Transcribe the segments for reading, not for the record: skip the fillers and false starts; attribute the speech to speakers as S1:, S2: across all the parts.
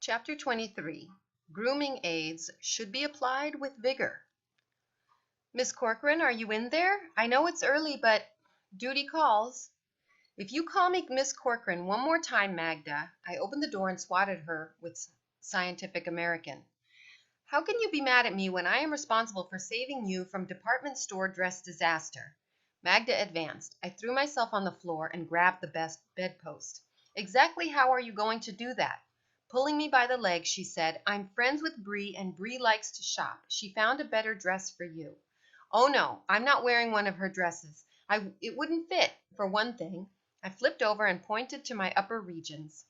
S1: Chapter 23. Grooming aids should be applied with vigor. Miss Corcoran, are you in there? I know it's early, but duty calls. If you call me Miss Corcoran one more time, Magda. I opened the door and swatted her with Scientific American. How can you be mad at me when I am responsible for saving you from department store dress disaster? Magda advanced. I threw myself on the floor and grabbed the best bedpost. Exactly how are you going to do that? Pulling me by the leg, she said, I'm friends with Bree, and Bree likes to shop. She found a better dress for you. Oh no, I'm not wearing one of her dresses. It wouldn't fit, for one thing. I flipped over and pointed to my upper regions,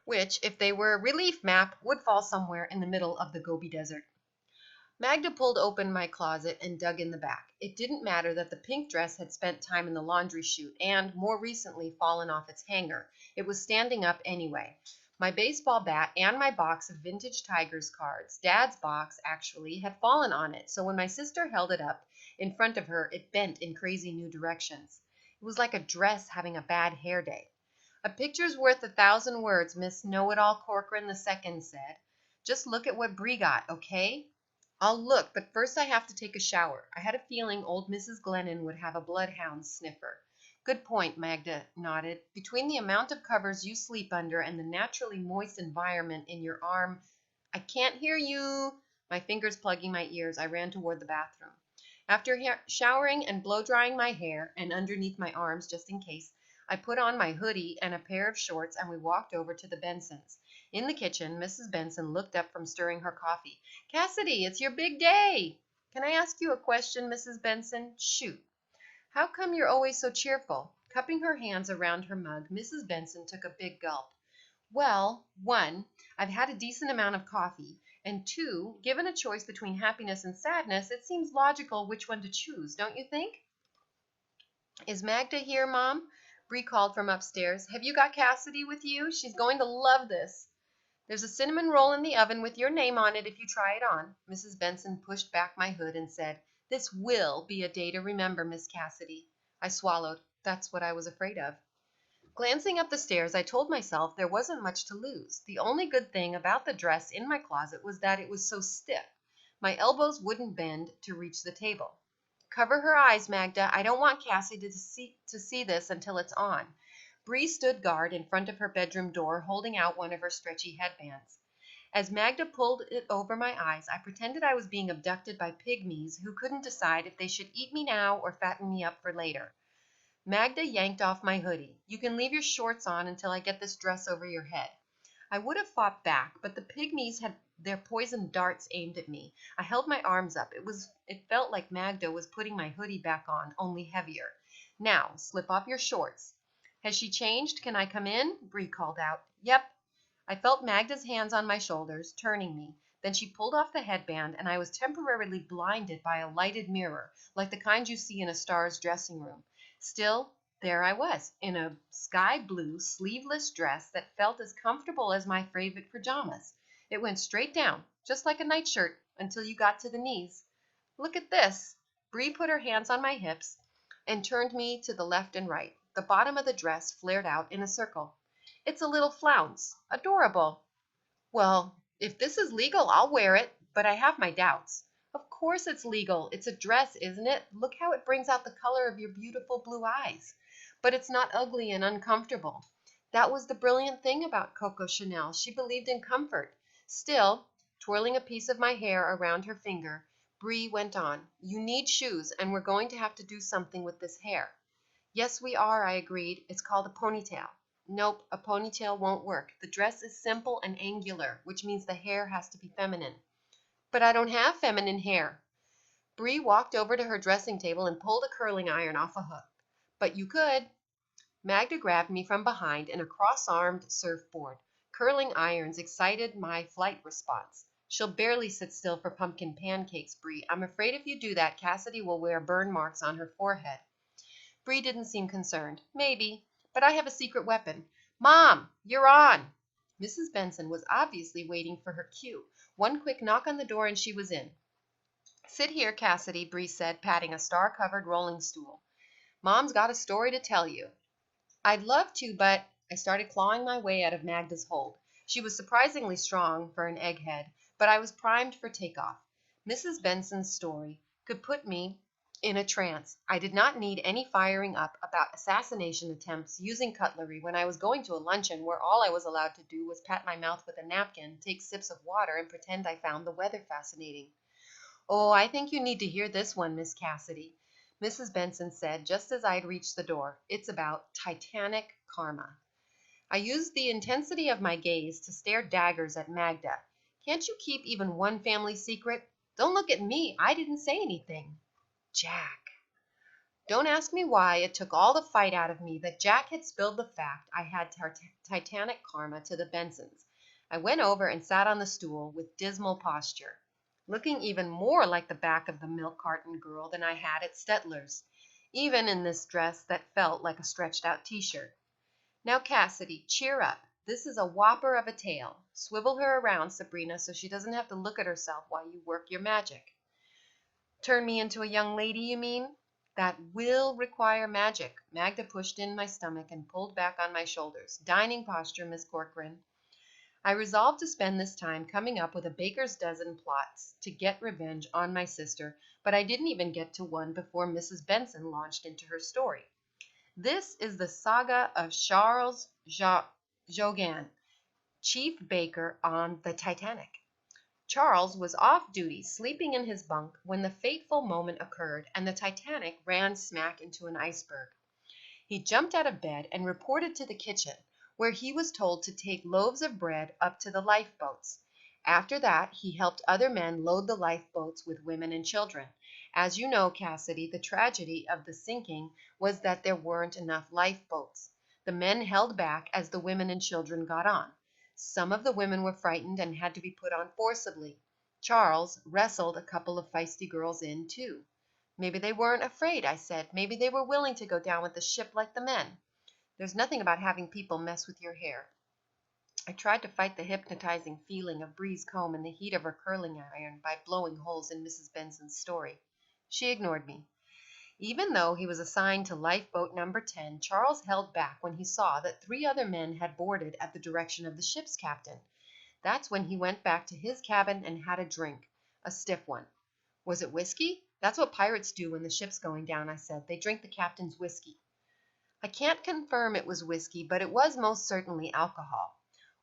S1: which, if they were a relief map, would fall somewhere in the middle of the Gobi Desert. Magda pulled open my closet and dug in the back. It didn't matter that the pink dress had spent time in the laundry chute and, more recently, fallen off its hanger. It was standing up anyway. My baseball bat and my box of vintage Tigers cards, Dad's box actually, had fallen on it, so when my sister held it up in front of her, it bent in crazy new directions. It was like a dress having a bad hair day. A picture's worth 1,000 words, Miss Know-It-All Corcoran II said. Just look at what Bree got, okay? I'll look, but first I have to take a shower. I had a feeling old Mrs. Glennon would have a bloodhound sniffer. Good point, Magda nodded. Between the amount of covers you sleep under and the naturally moist environment in your arm, I can't hear you. My fingers plugging my ears, I ran toward the bathroom. After showering and blow-drying my hair and underneath my arms just in case, I put on my hoodie and a pair of shorts and we walked over to the Bensons. In the kitchen, Mrs. Benson looked up from stirring her coffee. Cassidy, it's your big day. Can I ask you a question, Mrs. Benson? Shoot. How come you're always so cheerful? Cupping her hands around her mug, Mrs. Benson took a big gulp. Well, 1, I've had a decent amount of coffee, and 2, given a choice between happiness and sadness, it seems logical which one to choose, don't you think? Is Magda here, Mom? Bree called from upstairs. Have you got Cassidy with you? She's going to love this. There's a cinnamon roll in the oven with your name on it if you try it on. Mrs. Benson pushed back my hood and said, This will be a day to remember, Miss Cassidy. I swallowed. That's what I was afraid of. Glancing up the stairs, I told myself there wasn't much to lose. The only good thing about the dress in my closet was that it was so stiff. My elbows wouldn't bend to reach the table. Cover her eyes, Magda. I don't want Cassidy to see this until it's on. Bree stood guard in front of her bedroom door, holding out one of her stretchy headbands. As Magda pulled it over my eyes, I pretended I was being abducted by pygmies who couldn't decide if they should eat me now or fatten me up for later. Magda yanked off my hoodie. You can leave your shorts on until I get this dress over your head. I would have fought back, but the pygmies had their poisoned darts aimed at me. I held my arms up. It felt like Magda was putting my hoodie back on, only heavier. Now, slip off your shorts. Has she changed? Can I come in? Bree called out. Yep. I felt Magda's hands on my shoulders, turning me. Then she pulled off the headband, and I was temporarily blinded by a lighted mirror, like the kind you see in a star's dressing room. Still, there I was, in a sky blue, sleeveless dress that felt as comfortable as my favorite pajamas. It went straight down, just like a nightshirt, until you got to the knees. Look at this. Bree put her hands on my hips and turned me to the left and right. The bottom of the dress flared out in a circle. It's a little flounce. Adorable. Well, if this is legal, I'll wear it, but I have my doubts. Of course it's legal. It's a dress, isn't it? Look how it brings out the color of your beautiful blue eyes. But it's not ugly and uncomfortable. That was the brilliant thing about Coco Chanel. She believed in comfort. Still, twirling a piece of my hair around her finger, Bree went on. You need shoes, and we're going to have to do something with this hair. Yes, we are, I agreed. It's called a ponytail. Nope, a ponytail won't work. The dress is simple and angular, which means the hair has to be feminine. But I don't have feminine hair. Bree walked over to her dressing table and pulled a curling iron off a hook. But you could. Magda grabbed me from behind in a cross-armed surfboard. Curling irons excited my flight response. She'll barely sit still for pumpkin pancakes, Bree. I'm afraid if you do that, Cassidy will wear burn marks on her forehead. Bree didn't seem concerned. Maybe, but I have a secret weapon. Mom, you're on. Mrs. Benson was obviously waiting for her cue. One quick knock on the door and she was in. Sit here, Cassidy, Bree said, patting a star-covered rolling stool. Mom's got a story to tell you. I'd love to, but I started clawing my way out of Magda's hold. She was surprisingly strong for an egghead, but I was primed for takeoff. Mrs. Benson's story could put me in a trance. I did not need any firing up about assassination attempts using cutlery when I was going to a luncheon where all I was allowed to do was pat my mouth with a napkin, take sips of water, and pretend I found the weather fascinating. "Oh, I think you need to hear this one, Miss Cassidy," Mrs. Benson said just as I had reached the door. "It's about Titanic karma." I used the intensity of my gaze to stare daggers at Magda. "Can't you keep even one family secret? Don't look at me. I didn't say anything." Jack. Don't ask me why it took all the fight out of me that Jack had spilled the fact I had Titanic karma to the Bensons. I went over and sat on the stool with dismal posture, looking even more like the back of the milk carton girl than I had at Stetler's, even in this dress that felt like a stretched out t-shirt. "Now, Cassidy, cheer up. This is a whopper of a tale. Swivel her around, Sabrina, so she doesn't have to look at herself while you work your magic." "Turn me into a young lady, you mean? That will require magic." Magda pushed in my stomach and pulled back on my shoulders. "Dining posture, Miss Corcoran." I resolved to spend this time coming up with a baker's dozen plots to get revenge on my sister, but I didn't even get to one before Mrs. Benson launched into her story. This is the saga of Charles Jogan, chief baker on the Titanic. Charles was off duty, sleeping in his bunk, when the fateful moment occurred and the Titanic ran smack into an iceberg. He jumped out of bed and reported to the kitchen, where he was told to take loaves of bread up to the lifeboats. After that, he helped other men load the lifeboats with women and children. As you know, Cassidy, the tragedy of the sinking was that there weren't enough lifeboats. The men held back as the women and children got on. Some of the women were frightened and had to be put on forcibly. Charles wrestled a couple of feisty girls in, too. "Maybe they weren't afraid," I said. "Maybe they were willing to go down with the ship like the men. There's nothing about having people mess with your hair." I tried to fight the hypnotizing feeling of Bree's comb and the heat of her curling iron by blowing holes in Mrs. Benson's story. She ignored me. Even though he was assigned to lifeboat number 10, Charles held back when he saw that 3 other men had boarded at the direction of the ship's captain. That's when he went back to his cabin and had a drink, a stiff one. "Was it whiskey?" "That's what pirates do when the ship's going down," I said. "They drink the captain's whiskey." I can't confirm it was whiskey, but it was most certainly alcohol.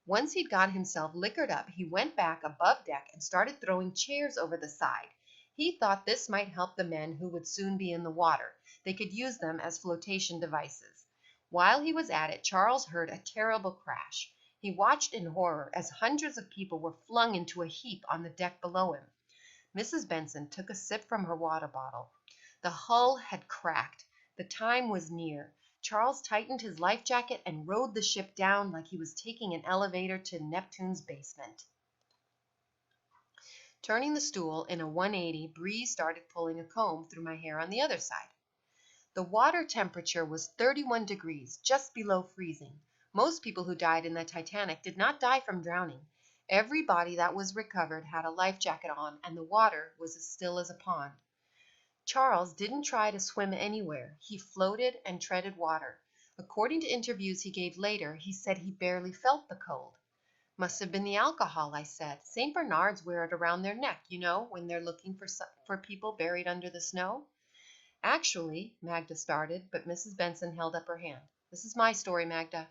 S1: Once he'd got himself liquored up, he went back above deck and started throwing chairs over the side. He thought this might help the men who would soon be in the water. They could use them as flotation devices. While he was at it, Charles heard a terrible crash. He watched in horror as hundreds of people were flung into a heap on the deck below him. Mrs. Benson took a sip from her water bottle. The hull had cracked. The time was near. Charles tightened his life jacket and rode the ship down like he was taking an elevator to Neptune's basement. Turning the stool in a 180, Bree started pulling a comb through my hair on the other side. The water temperature was 31 degrees, just below freezing. Most people who died in the Titanic did not die from drowning. Every body that was recovered had a life jacket on, and the water was as still as a pond. Charles didn't try to swim anywhere. He floated and treaded water. According to interviews he gave later, he said he barely felt the cold. "Must have been the alcohol," I said. "St. Bernards wear it around their neck, you know, when they're looking for people buried under the snow." "Actually," Magda started, but Mrs. Benson held up her hand. "This is my story, Magda."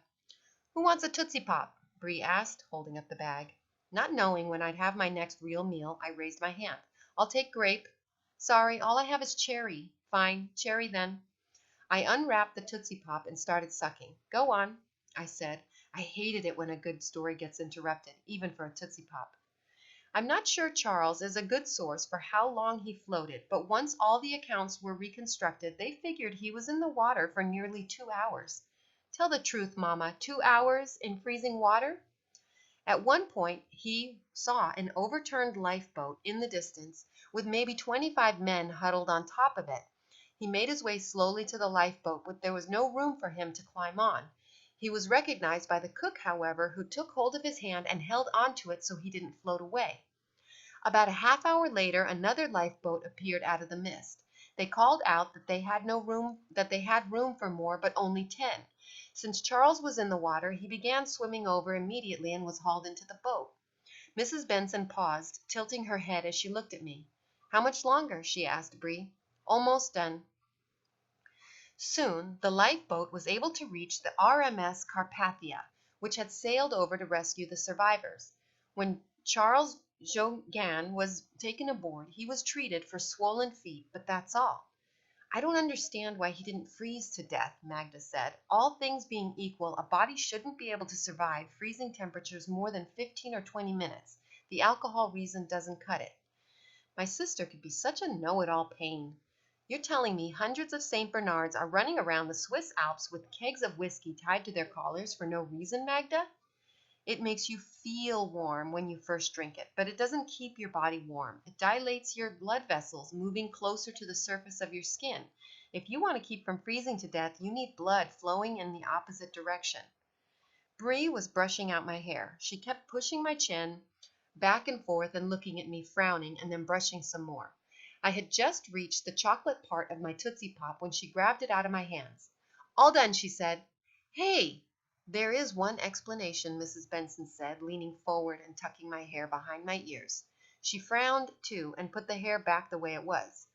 S1: "Who wants a Tootsie Pop?" Bree asked, holding up the bag. Not knowing when I'd have my next real meal, I raised my hand. "I'll take grape." "Sorry, all I have is cherry." "Fine, cherry then." I unwrapped the Tootsie Pop and started sucking. "Go on," I said. I hated it when a good story gets interrupted, even for a Tootsie Pop. "I'm not sure Charles is a good source for how long he floated, but once all the accounts were reconstructed, they figured he was in the water for nearly 2 hours. Tell the truth, Mama, 2 hours in freezing water?" At one point, he saw an overturned lifeboat in the distance with maybe 25 men huddled on top of it. He made his way slowly to the lifeboat, but there was no room for him to climb on. He was recognized by the cook, however, who took hold of his hand and held onto it so he didn't float away. About a half hour later, another lifeboat appeared out of the mist. They called out that they had room for more, but only 10. Since Charles was in the water, he began swimming over immediately and was hauled into the boat. Mrs. Benson paused, tilting her head as she looked at me. "How much longer?" she asked Bree. "Almost done." Soon the lifeboat was able to reach the RMS Carpathia, which had sailed over to rescue the survivors. When Charles Jogan was taken aboard, he was treated for swollen feet, but that's all. "I don't understand why he didn't freeze to death," Magda said. "All things being equal, a body shouldn't be able to survive freezing temperatures more than 15 or 20 minutes. The alcohol reason doesn't cut it." My sister could be such a know-it-all pain. "You're telling me hundreds of St. Bernards are running around the Swiss Alps with kegs of whiskey tied to their collars for no reason, Magda? It makes you feel warm when you first drink it, but it doesn't keep your body warm. It dilates your blood vessels, moving closer to the surface of your skin. If you want to keep from freezing to death, you need blood flowing in the opposite direction." Bree was brushing out my hair. She kept pushing my chin back and forth and looking at me, frowning, and then brushing some more. I had just reached the chocolate part of my Tootsie Pop when she grabbed it out of my hands. "All done," she said. "Hey!" "There is one explanation," Mrs. Benson said, leaning forward and tucking my hair behind my ears. She frowned, too, and put the hair back the way it was.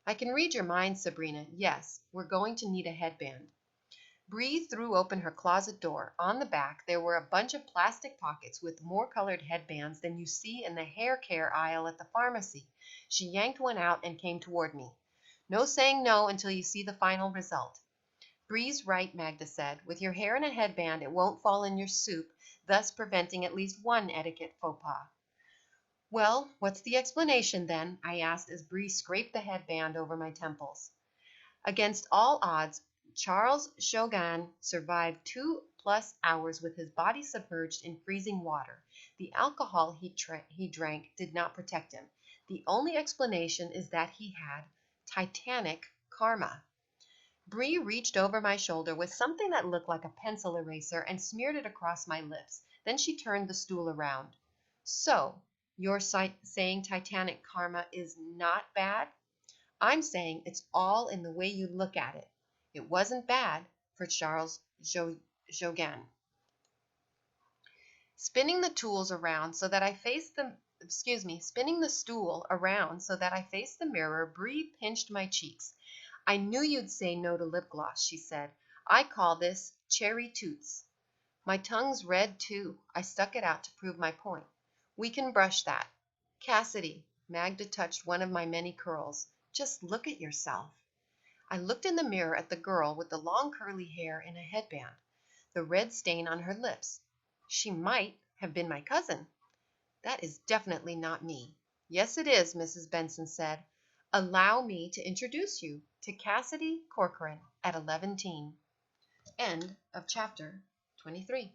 S1: "I can read your mind, Sabrina. Yes, we're going to need a headband." Bree threw open her closet door. On the back there were a bunch of plastic pockets with more colored headbands than you see in the hair care aisle at the pharmacy. She yanked one out and came toward me. "No saying no until you see the final result." "Bree's right," Magda said. "With your hair in a headband, it won't fall in your soup, thus preventing at least one etiquette faux pas." "Well, what's the explanation, then?" I asked as Bree scraped the headband over my temples. "Against all odds, Charles Jogan survived 2+ hours with his body submerged in freezing water. The alcohol he drank did not protect him. The only explanation is that he had Titanic karma." Bree reached over my shoulder with something that looked like a pencil eraser and smeared it across my lips. Then she turned the stool around. "So, you're saying Titanic karma is not bad?" "I'm saying it's all in the way you look at it. It wasn't bad for Charles Jogan." Spinning the stool around so that I faced the mirror, Bree pinched my cheeks. "I knew you'd say no to lip gloss," she said. "I call this cherry toots." My tongue's red, too. I stuck it out to prove my point. "We can brush that. Cassidy," Magda touched one of my many curls, "just look at yourself." I looked in the mirror at the girl with the long curly hair in a headband, the red stain on her lips. She might have been my cousin. "That is definitely not me." "Yes, it is," Mrs. Benson said. "Allow me to introduce you to Cassidy Corcoran at 11 teen." End of chapter 23.